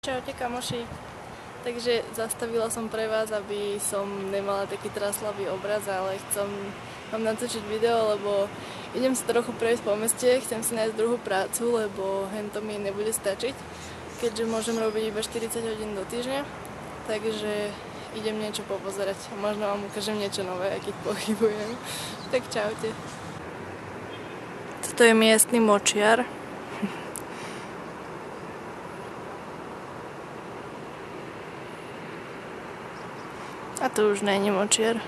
Čaute kamoši, takže zastavila som pre vás, aby som nemala taký traslavý obraz, ale mám natočiť video, lebo idem sa trochu prejsť po meste, chcem si nájsť druhú prácu, lebo hento mi nebude stačiť, keďže môžem robiť iba 40 hodín do týždňa, takže idem niečo popozerať, možno vám ukážem niečo nové, aj keď pochybujem. Tak čaute. Toto je miestny močiar. A to už není močiar.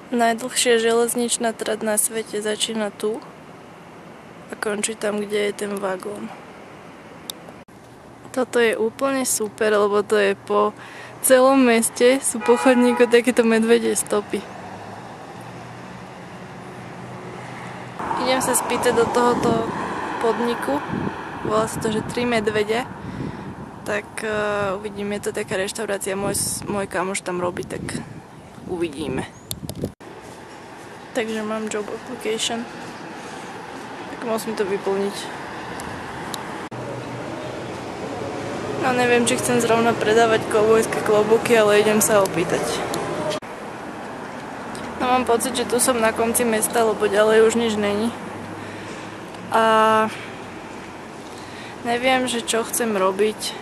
Najdlhšia železničná trať na svete začína tu a končí tam, kde je ten vagón. Toto je úplne super, lebo to je po celom meste, sú po chodníku takéto medvedie stopy. Idem sa spýtať do tohoto podniku, volá sa to, že 3 medvede. Tak uvidíme, je to taká reštaurácia, môj kamoš tam robí, tak uvidíme. Takže mám job application, tak musím to vyplniť. No neviem, či chcem zrovna predávať kovbojské klobúky, ale idem sa opýtať. No mám pocit, že tu som na konci mesta, lebo ďalej už nič není. A neviem, že čo chcem robiť.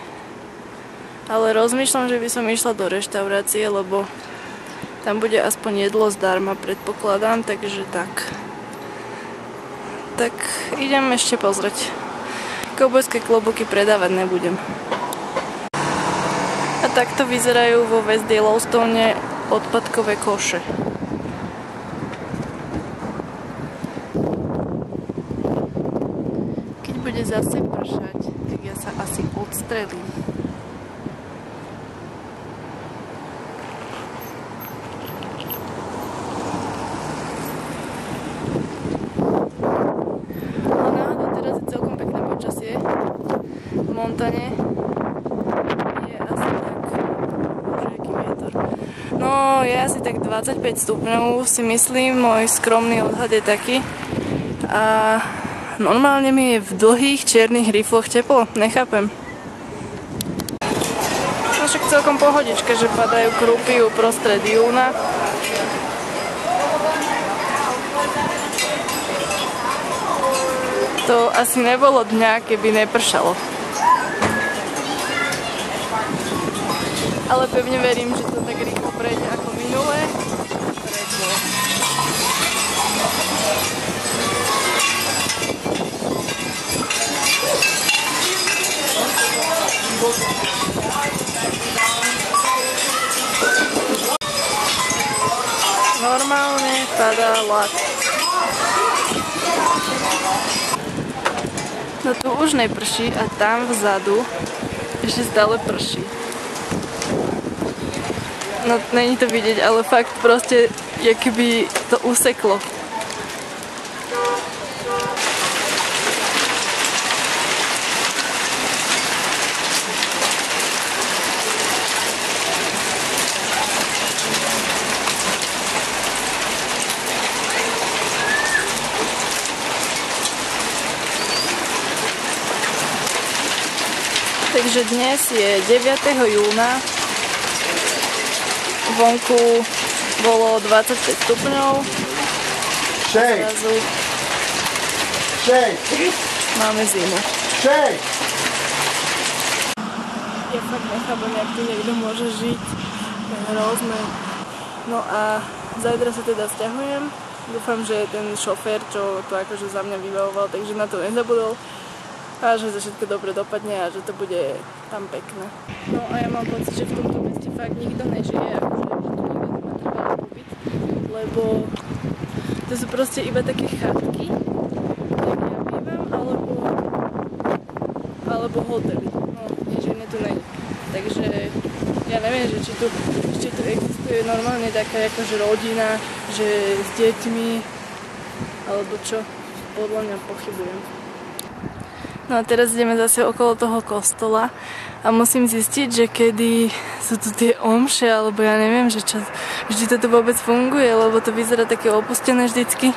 Ale rozmýšľam, že by som išla do reštaurácie, lebo tam bude aspoň jedlo zdarma, predpokladám, takže tak. Tak idem ešte pozrieť. Kovbojské klobúky predávať nebudem. A takto vyzerajú vo West Yellowstone odpadkové koše. Keď bude zase pršať, tak ja sa asi odstrelím. V Montane je asi tak, bože, aký vietor. No, je asi tak 25 stupňov, si myslím, môj skromný odhad je taký. A normálne mi je v dlhých čiernych rifloch teplo, nechápem. No však celkom pohodička, že padajú krúpy uprostred júna. To asi nebolo dňa, keby nepršalo. Ale pevne verím, že to tak rýchlo prejde ako minulé. Normálne padá ľad. No tu už neprší a tam vzadu ešte stále prší. No není to vidieť, ale fakt proste, jak keby to useklo. Takže dnes je 9. júna, vonku bolo 25 stupňov a zrazu máme zimu. Ja fakt nechápem, jak tu niekto môže žiť, to je hrozné. No a zajtra sa teda sťahujem, dúfam, že ten šofér, čo to akože za mňa vybavoval, takže na to nezabudol. A že to všetko dobre dopadne a že to bude tam pekné. No a ja mám pocit, že v tomto meste fakt nikto nežije, akože tu nikto nemá trvalý pobyt, lebo to sú proste iba také chatky, tak ja bývam, alebo hotely. No, nič iné tu není. Takže ja neviem, že či tu existuje normálne taká akože rodina, že s deťmi, alebo čo, podľa mňa pochybujem. No a teraz ideme zase okolo toho kostola a musím zistiť, že kedy sú tu tie omše, alebo ja neviem, že čo, vždy toto vôbec funguje, lebo to vyzerá také opustené vždycky.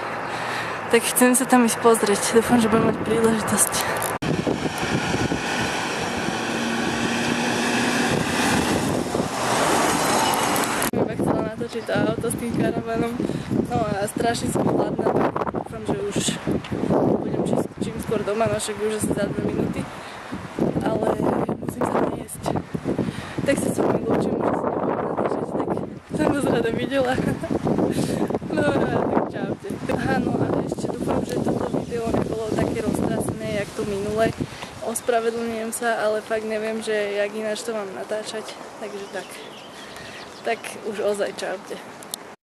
Tak chcem sa tam ísť pozrieť, dúfam, že budem mať príležitosť. auto s tým karavanom. No a strašne som hladná, tak dúfam, že už budem čím skôr doma, no však už asi za 2 minúty. Ale musím sa najesť. Tak sa s vami lúčim, že sa nebudem natáčať, tak som vás rada videla. No tak čaute. Aha, no a ešte dúfam, že toto video nebolo také roztrasené, jak to minule. Ospravedlňujem sa, ale fakt neviem, že jak ináč to mám natáčať. Takže tak už ozaj čaute.